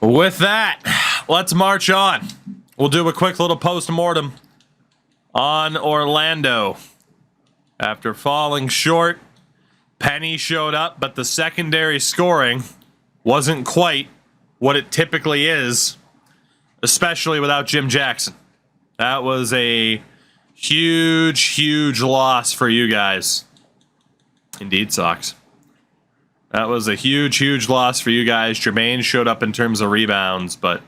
With that, let's march on. We'll do a quick little post-mortem on Orlando. After falling short, Penny showed up, but the secondary scoring wasn't quite what it typically is, especially without Jim Jackson. That was a huge loss for you guys. Indeed, Sox. That was a huge loss for you guys. Jermaine showed up in terms of rebounds, but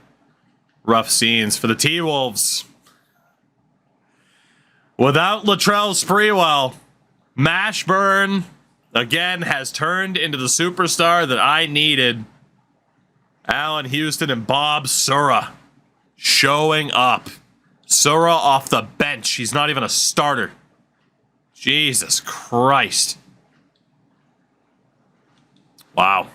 rough scenes for the T-Wolves. Without Latrell Sprewell, Mashburn, again, has turned into the superstar that I needed. Allen Houston and Bob Sura showing up. Sura off the bench. He's not even a starter. Jesus Christ. Wow.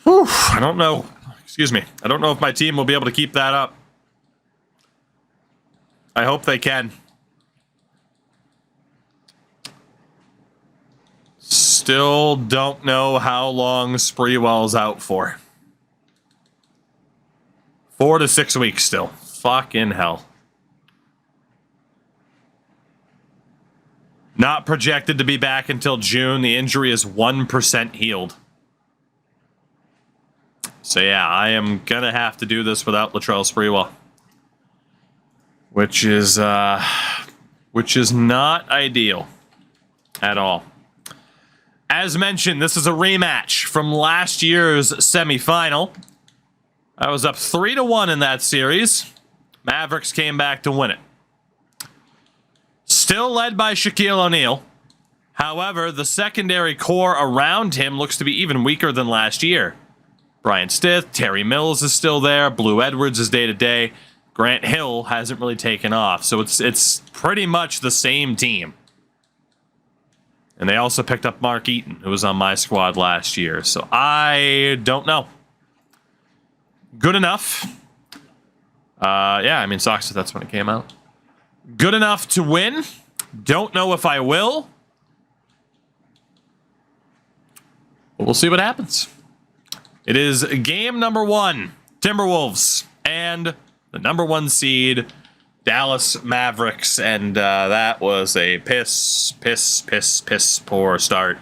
Whew, I don't know. Excuse me. I don't know if my team will be able to keep that up. I hope they can. Still don't know how long Sprewell's out for. 4 to 6 weeks still. Fucking hell. Not projected to be back until June. The injury is 1% healed. So yeah, I am gonna have to do this without Latrell Sprewell. Which is not ideal at all. As mentioned, this is a rematch from last year's semifinal. I was up 3-1 in that series. Mavericks came back to win it. Still led by Shaquille O'Neal. However, the secondary core around him looks to be even weaker than last year. Brian Stith, Terry Mills is still there. Blue Edwards is day-to-day. Grant Hill hasn't really taken off. So it's pretty much the same team. And they also picked up Mark Eaton, who was on my squad last year. So I don't know. Good enough. Yeah, I mean, Sox, that's when it came out. Good enough to win. Don't know if I will. But we'll see what happens. It is game number 1. Timberwolves and the number 1 seed, Dallas Mavericks. And that was a piss poor start.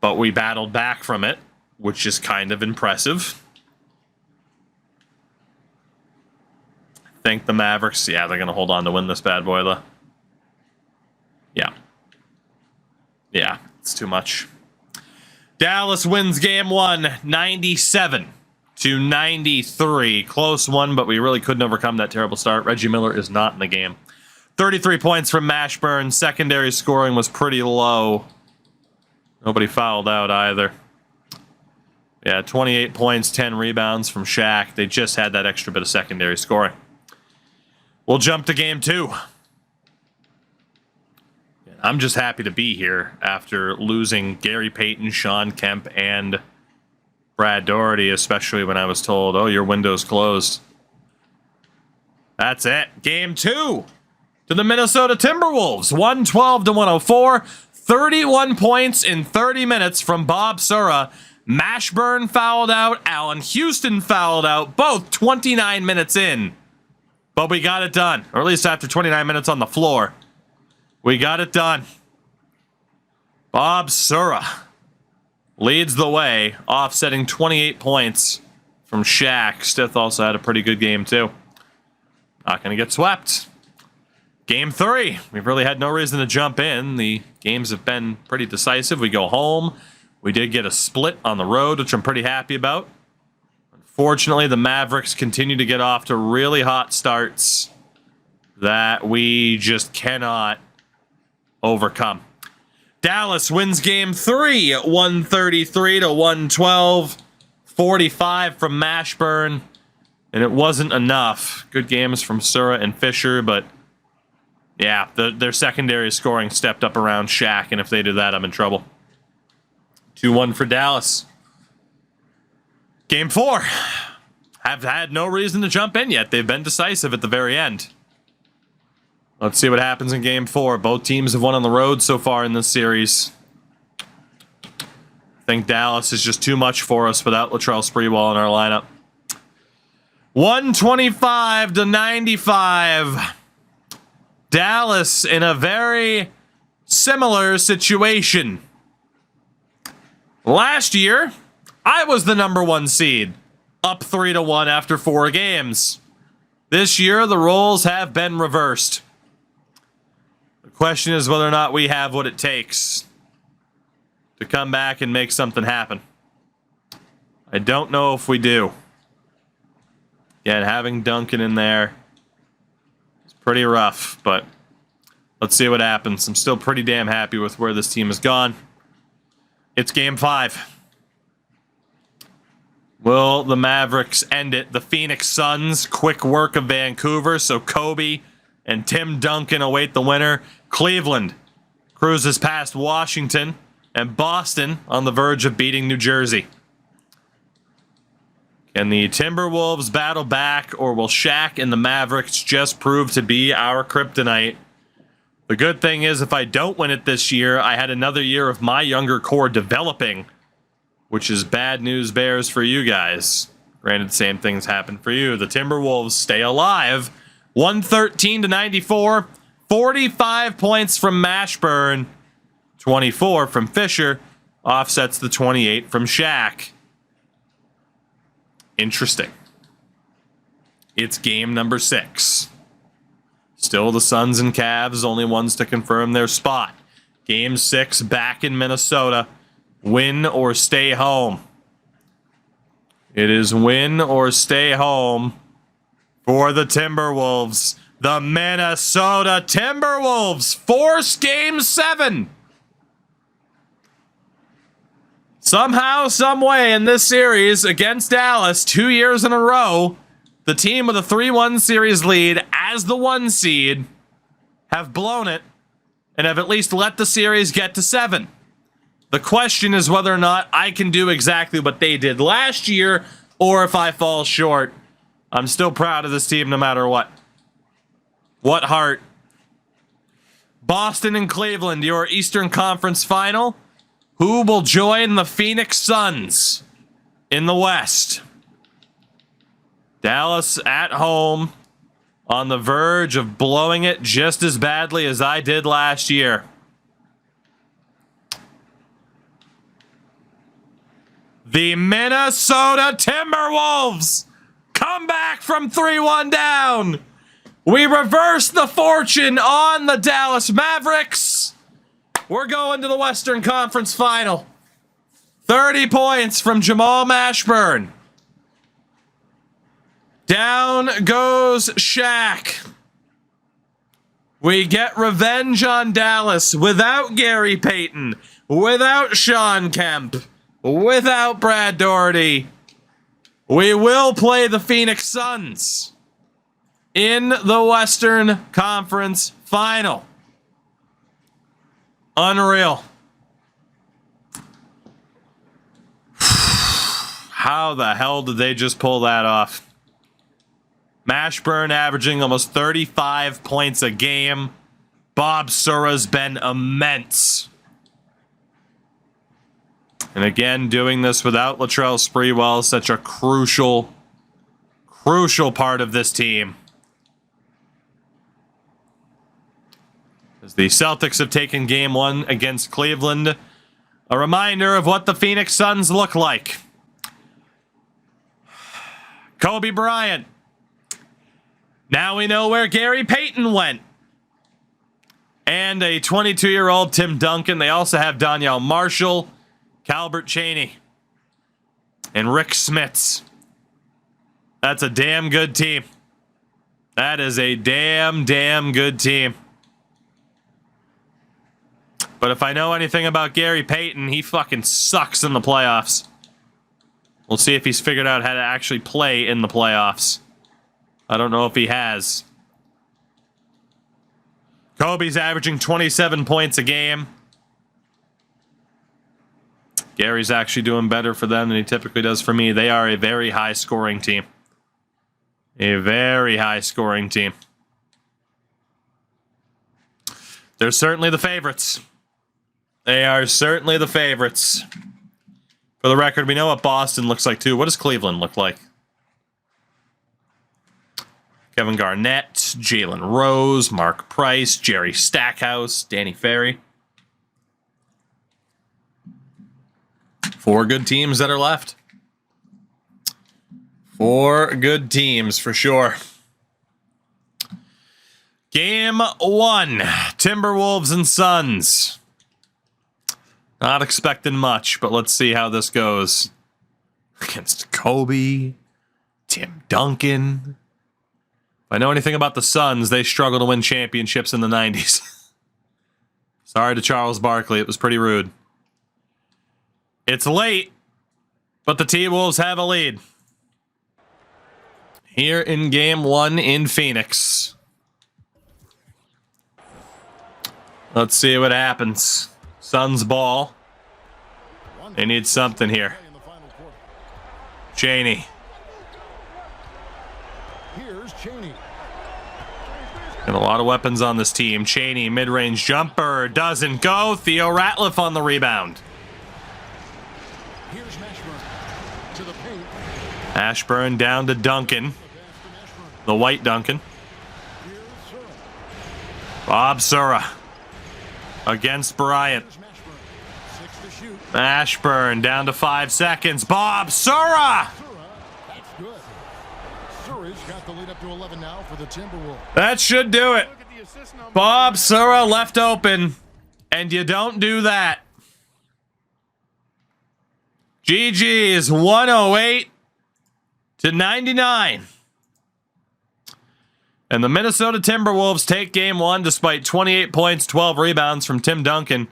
But we battled back from it, which is kind of impressive. I think the Mavericks, yeah, they're going to hold on to win this bad boy, though. Yeah. Yeah, it's too much. Dallas wins game 1, 97-93. Close one, but we really couldn't overcome that terrible start. Reggie Miller is not in the game. 33 points from Mashburn. Secondary scoring was pretty low. Nobody fouled out either. Yeah, 28 points, 10 rebounds from Shaq. They just had that extra bit of secondary scoring. We'll jump to game 2. I'm just happy to be here after losing Gary Payton, Sean Kemp, and Brad Doherty, especially when I was told, oh, your window's closed. That's it. Game 2 to the Minnesota Timberwolves. 112-104. 31 points in 30 minutes from Bob Sura. Mashburn fouled out. Allen Houston fouled out. Both 29 minutes in. But we got it done. Or at least after 29 minutes on the floor. We got it done. Bob Sura leads the way, offsetting 28 points from Shaq. Stith also had a pretty good game, too. Not going to get swept. Game 3. We've really had no reason to jump in. The games have been pretty decisive. We go home. We did get a split on the road, which I'm pretty happy about. Unfortunately, the Mavericks continue to get off to really hot starts that we just cannot overcome. Dallas wins game 3, 133-112. 45 from Mashburn, and it wasn't enough. Good games from Sura and Fisher, but yeah, their secondary scoring stepped up around Shaq, and if they do that, I'm in trouble. 2-1 for Dallas. Game 4. Have had no reason to jump in yet. They've been decisive at the very end. Let's see what happens in Game 4. Both teams have won on the road so far in this series. I think Dallas is just too much for us without Latrell Sprewell in our lineup. 125-95. Dallas in a very similar situation. Last year, I was the number 1 seed, up 3-1 after 4 games. This year, the roles have been reversed. The question is whether or not we have what it takes to come back and make something happen. I don't know if we do. Yet having Duncan in there is pretty rough, but let's see what happens. I'm still pretty damn happy with where this team has gone. It's game 5. Will the Mavericks end it? The Phoenix Suns, quick work of Vancouver, so Kobe and Tim Duncan await the winner. Cleveland cruises past Washington, and Boston on the verge of beating New Jersey. Can the Timberwolves battle back, or will Shaq and the Mavericks just prove to be our kryptonite? The good thing is, if I don't win it this year, I had another year of my younger core developing, which is bad news bears for you guys. Granted, same things happen for you. The Timberwolves stay alive. 113-94. 45 points from Mashburn. 24 from Fisher. Offsets the 28 from Shaq. Interesting. It's game number 6. Still the Suns and Cavs, only ones to confirm their spot. Game 6 back in Minnesota. Win or stay home. It is win or stay home for the Timberwolves. The Minnesota Timberwolves force game 7. Somehow, some way in this series against Dallas, 2 years in a row, the team with a 3-1 series lead as the 1 seed have blown it and have at least let the series get to 7. The question is whether or not I can do exactly what they did last year, or if I fall short. I'm still proud of this team no matter what. What heart. Boston and Cleveland, your Eastern Conference final. Who will join the Phoenix Suns in the West? Dallas at home, on the verge of blowing it just as badly as I did last year. The Minnesota Timberwolves come back from 3-1 down. We reverse the fortune on the Dallas Mavericks. We're going to the Western Conference Final. 30 points from Jamal Mashburn. Down goes Shaq. We get revenge on Dallas without Gary Payton, without Sean Kemp, without Brad Daugherty. We will play the Phoenix Suns in the Western Conference Final. Unreal. How the hell did they just pull that off? Mashburn averaging almost 35 points a game. Bob Sura's been immense. And again, doing this without Latrell Sprewell, such a crucial part of this team. As the Celtics have taken game 1 against Cleveland, a reminder of what the Phoenix Suns look like. Kobe Bryant. Now we know where Gary Payton went. And a 22-year-old Tim Duncan. They also have Donyell Marshall, Calbert Chaney, and Rick Smits. That's a damn good team. That is a damn good team. But if I know anything about Gary Payton, he fucking sucks in the playoffs. We'll see if he's figured out how to actually play in the playoffs. I don't know if he has. Kobe's averaging 27 points a game. Gary's actually doing better for them than he typically does for me. They are a very high-scoring team. A very high-scoring team. They're certainly the favorites. They are certainly the favorites. For the record, we know what Boston looks like, too. What does Cleveland look like? Kevin Garnett, Jalen Rose, Mark Price, Jerry Stackhouse, Danny Ferry. 4 good teams that are left. 4 good teams for sure. Game 1, Timberwolves and Suns. Not expecting much, but let's see how this goes. Against Kobe, Tim Duncan. If I know anything about the Suns, they struggle to win championships in the 90s. Sorry to Charles Barkley, it was pretty rude. It's late, but the T-Wolves have a lead. Here in Game 1 in Phoenix. Let's see what happens. Suns ball. They need something here. Chaney. Got a lot of weapons on this team. Chaney, mid-range jumper, doesn't go. Theo Ratliff on the rebound. Ashburn down to Duncan. The white Duncan. Bob Sura against Bryant. Ashburn down to 5 seconds. Bob Sura! That should do it. Bob Sura left open, and you don't do that. GG is 108 to 99. And the Minnesota Timberwolves take game 1 despite 28 points, 12 rebounds from Tim Duncan.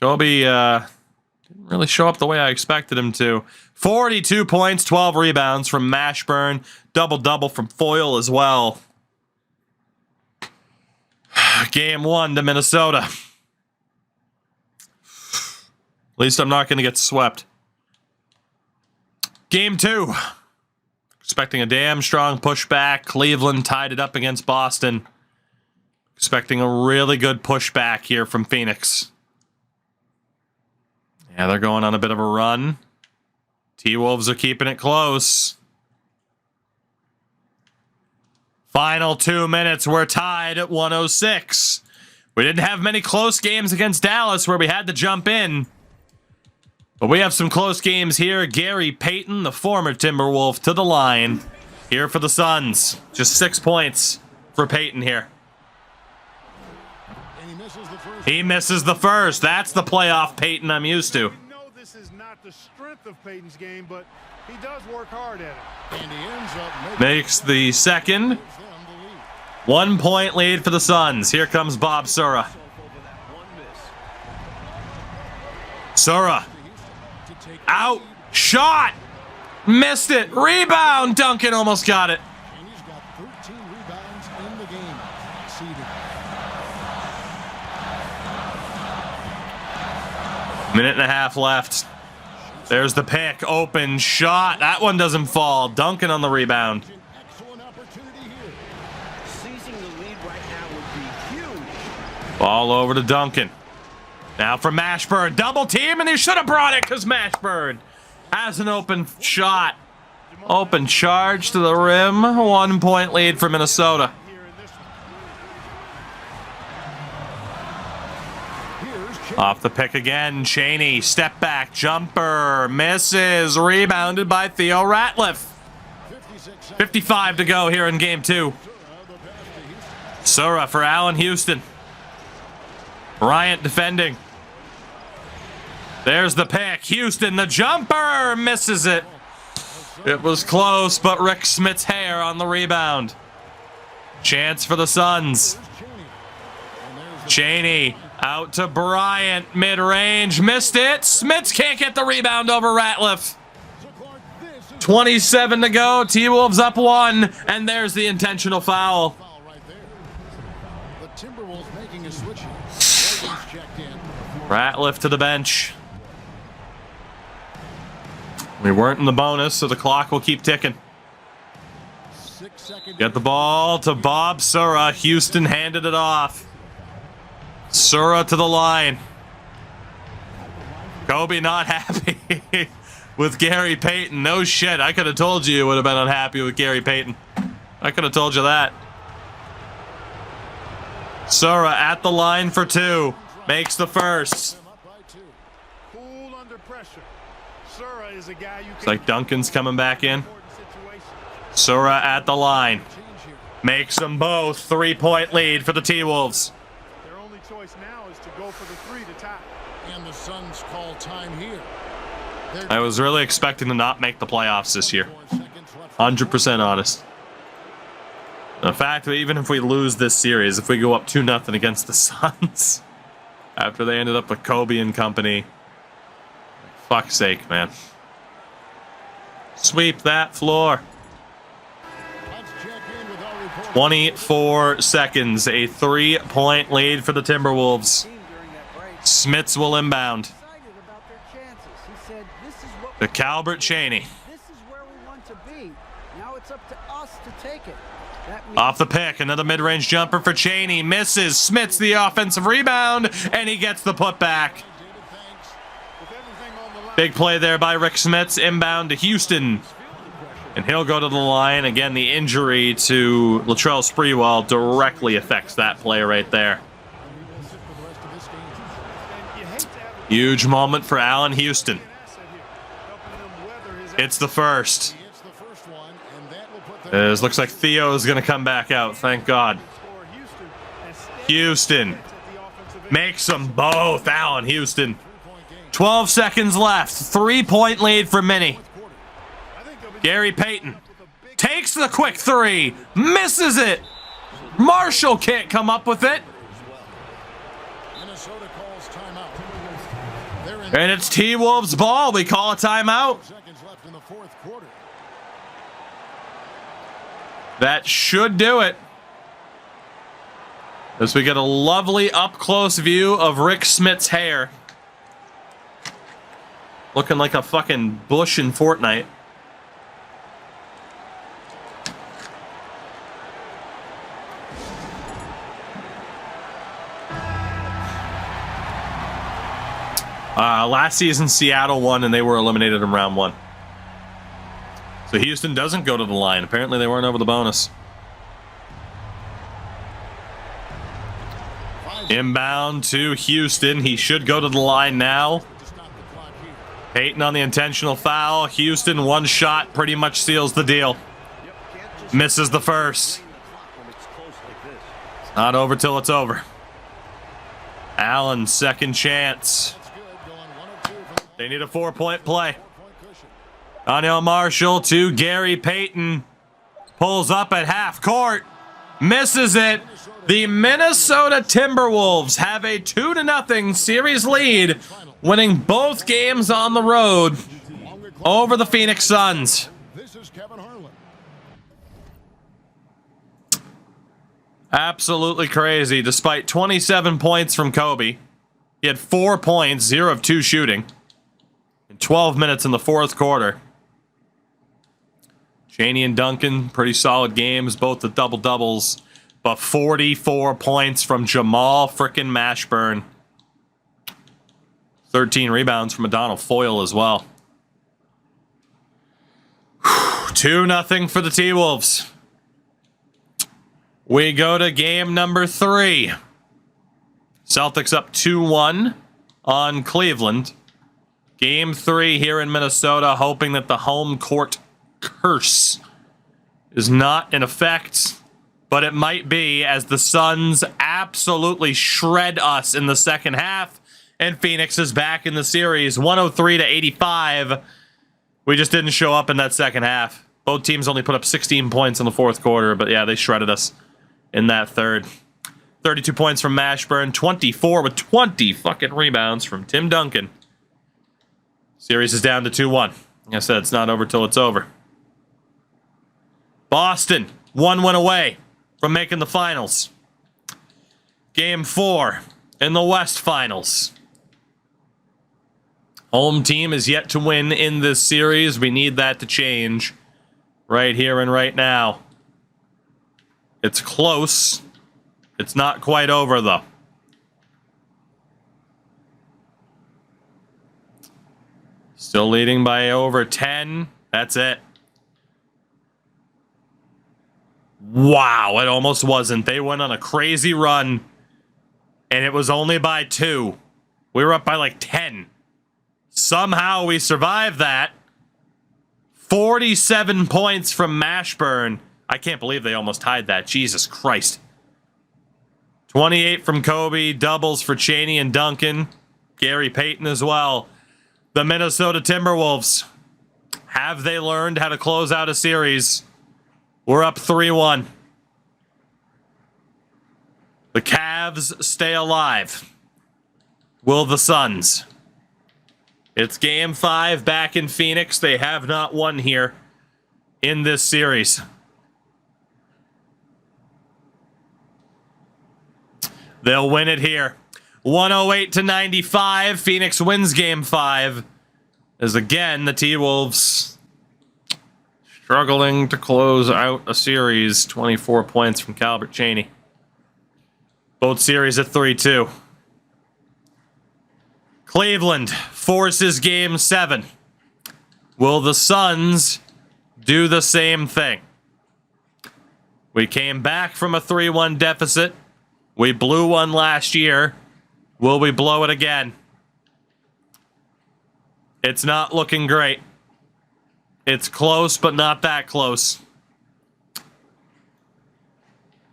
Kobe didn't really show up the way I expected him to. 42 points, 12 rebounds from Mashburn. Double-double from Foyle as well. Game 1 to Minnesota. At least I'm not going to get swept. Game 2. Expecting a damn strong pushback. Cleveland tied it up against Boston. Expecting a really good pushback here from Phoenix. Yeah, they're going on a bit of a run. T-Wolves are keeping it close. Final 2 minutes, we're tied at 106. We didn't have many close games against Dallas where we had to jump in. But we have some close games here. Gary Payton, the former Timberwolf, to the line. Here for the Suns. Just 6 points for Payton here. He misses the first. That's the playoff Payton I'm used to. We know this is not the strength of Payton's game, but he does work hard at it. And he ends up makes the second. 1 point lead for the Suns. Here comes Bob Sura. Sura. Out. Shot. Missed it. Rebound. Duncan almost got it. And he's got 13 rebounds in the game. Minute and a half left. There's the pick. Open shot. That one doesn't fall. Duncan on the rebound. Excellent opportunity here. Seizing the lead right now would be huge. Ball over to Duncan. Now for Mashburn. Double team, and he should have brought it because Mashburn has an open shot. Open charge to the rim. 1 point lead for Minnesota. Off the pick again. Chaney. Step back. Jumper. Misses. Rebounded by Theo Ratliff. 55 to go here in game 2. Sura for Allen Houston. Bryant defending. There's the pick. Houston, the jumper, misses it. It was close, but Rick Smith's hair on the rebound. Chance for the Suns. Chaney out to Bryant, mid-range, missed it. Smiths can't get the rebound over Ratliff. 27 to go. T-Wolves up 1, and there's the intentional foul. Ratliff to the bench. We weren't in the bonus, so the clock will keep ticking. Get the ball to Bob Sura. Houston handed it off. Sura to the line. Kobe not happy with Gary Payton. No shit. I could have told you would have been unhappy with Gary Payton. I could have told you that. Sura at the line for two. Makes the first. Cool under pressure. Sura is a guy you It's like Duncan's coming back in. Sura at the line. Makes them both. 3-point lead for the T-Wolves. Their only choice now is to go for the three to tie. And the Suns call time here. I was really expecting to not make the playoffs this year. 100% honest. The fact that even if we lose this series, if we go up 2-0 against the Suns, after they ended up with Kobe and company, fuck's sake, man. Sweep that floor. 24 seconds, a 3-point lead for the Timberwolves. Smits will inbound. To Calbert Chaney. This is where we want to be. Now it's up to us to take it. Off the pick, another mid-range jumper for Chaney. Misses. Smits the offensive rebound, and he gets the putback. Big play there by Rick Smits. Inbound to Houston. And he'll go to the line. Again, the injury to Latrell Sprewell directly affects that play right there. Huge moment for Allen Houston. It's the first. It looks like Theo's going to come back out. Thank God. Houston makes them both. Allen Houston. 12 seconds left. 3-point lead for Minnie. Gary Payton takes the quick three. Misses it. Marshall can't come up with it. And it's T-Wolves ball. We call a timeout. That should do it. As we get a lovely up-close view of Rick Smits' hair. Looking like a fucking bush in Fortnite. Last season, Seattle won, and they were eliminated in round one. So Houston doesn't go to the line. Apparently, they weren't over the bonus. Inbound to Houston. He should go to the line now. Payton on the intentional foul. Houston, one shot, pretty much seals the deal. Misses the first. Not over till it's over. Allen, second chance. They need a 4-point play. Daniel Marshall to Gary Payton. Pulls up at half court. Misses it. The Minnesota Timberwolves have a 2-0 series lead, winning both games on the road over the Phoenix Suns. Absolutely crazy. Despite 27 points from Kobe, he had 4 points, 0 of 2 shooting, in 12 minutes in the fourth quarter. Chaney and Duncan, pretty solid games, both the double-doubles, but 44 points from Jamal frickin' Mashburn. 13 rebounds from O'Donnell Foyle as well. 2-0 for the T-Wolves. We go to game number 3. Celtics up 2-1 on Cleveland. Game 3 here in Minnesota, hoping that the home court curse is not in effect, but it might be, as the Suns absolutely shred us in the second half, and Phoenix is back in the series, 103-85. We just didn't show up in that second half. Both teams only put up 16 points in the fourth quarter, but yeah, they shredded us in that third. 32 points from Mashburn, 24 with 20 fucking rebounds from Tim Duncan. Series is down to 2-1. Like I said, it's not over till it's over. Boston, 1 win away from making the finals. Game 4 in the West Finals. Home team is yet to win in this series. We need that to change right here and right now. It's close. It's not quite over, though. Still leading by over 10. That's it. Wow, it almost wasn't. They went on a crazy run, and it was only by 2. We were up by like 10. Somehow we survived that. 47 points from Mashburn. I can't believe they almost tied that. Jesus Christ. 28 from Kobe. Doubles for Chaney and Duncan. Gary Payton as well. The Minnesota Timberwolves. Have they learned how to close out a series? We're up 3-1. The Cavs stay alive. Will the Suns? It's game 5 back in Phoenix. They have not won here in this series. They'll win it here. 108-95. Phoenix wins game 5. As again, the T-Wolves struggling to close out a series. 24 points from Calbert Chaney. Both series at 3-2. Cleveland forces game 7. Will the Suns do the same thing? We came back from a 3-1 deficit. We blew one last year. Will we blow it again? It's not looking great. It's close, but not that close.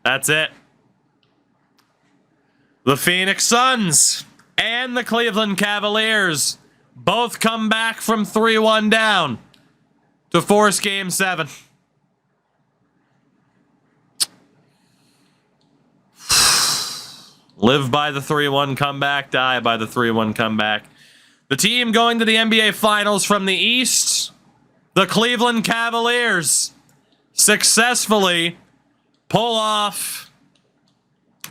That's it. The Phoenix Suns and the Cleveland Cavaliers both come back from 3-1 down to force game 7. Live by the 3-1 comeback, die by the 3-1 comeback. The team going to the NBA Finals from the East, the Cleveland Cavaliers, successfully pull off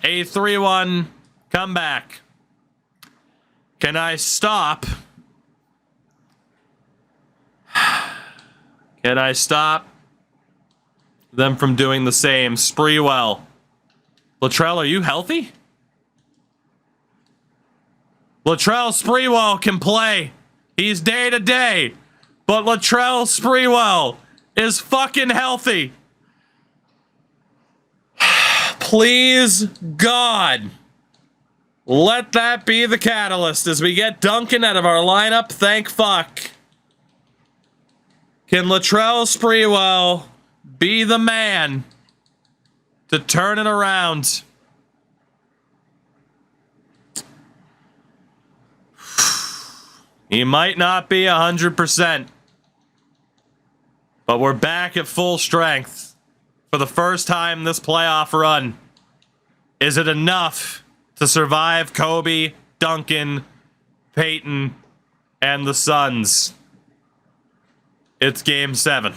a 3-1 comeback. Can I stop? Can I stop them from doing the same? Sprewell. Latrell, are you healthy? Latrell Sprewell can play. He's day to day. But Latrell Sprewell is fucking healthy. Please, God, let that be the catalyst as we get Duncan out of our lineup. Thank fuck. Can Latrell Sprewell be the man to turn it around? He might not be 100%, but we're back at full strength for the first time this playoff run. Is it enough to survive Kobe, Duncan, Peyton, and the Suns? It's game 7.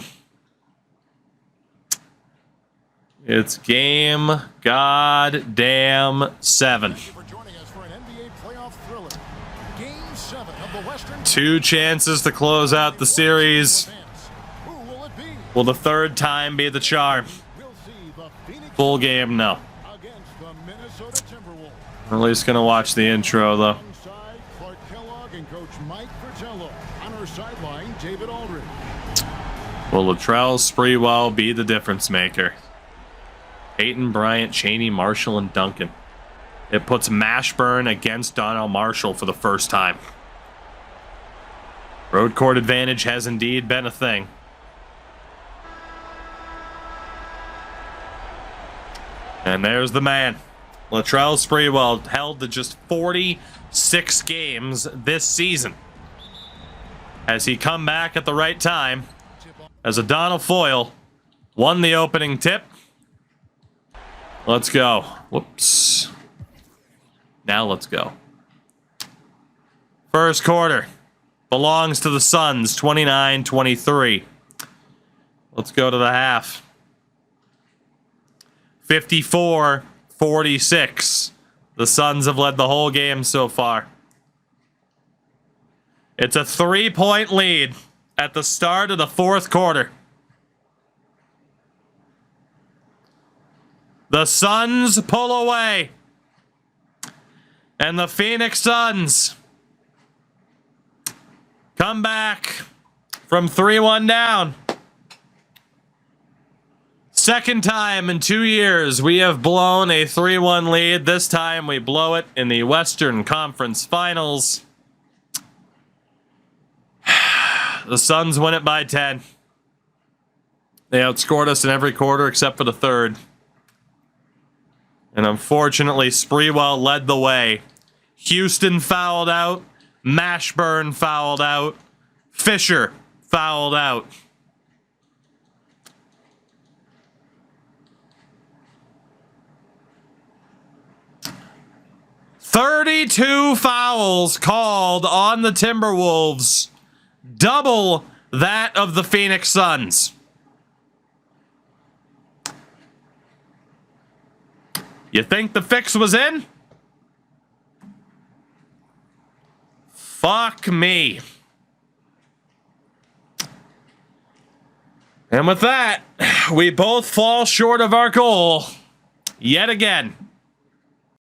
It's game goddamn 7. Thank you for joining us for an NBA playoff thriller. Game 7 of the Western. 2 chances to close out the series. Who will it be? Will the third time be the charm? We'll see the Phoenix Full game, no. against the Minnesota Timberwolves. I'm at least gonna watch the intro, though. Alongside Clark Kellogg and Coach Mike Fratello. On our sideline, David Aldridge. Will Latrell Sprewell be the difference maker? Peyton, Bryant, Chaney, Marshall, and Duncan. It puts Mashburn against Donnell Marshall for the first time. Road court advantage has indeed been a thing. And there's the man. Latrell Sprewell held to just 46 games this season. Has he come back at the right time? As Adonal Foyle won the opening tip. Let's go. Whoops. Now let's go. First quarter belongs to the Suns, 29-23. Let's go to the half. 54-46. The Suns have led the whole game so far. It's a 3-point lead at the start of the fourth quarter. The Suns pull away. And the Phoenix Suns come back from 3-1 down. Second time in 2 years we have blown a 3-1 lead. This time we blow it in the Western Conference Finals. The Suns win it by 10. They outscored us in every quarter except for the third. And unfortunately, Sprewell led the way. Houston fouled out. Mashburn fouled out. Fisher fouled out. "32 fouls called on the Timberwolves. Double that of the Phoenix Suns." You think the fix was in? Fuck me. And with that, we both fall short of our goal yet again.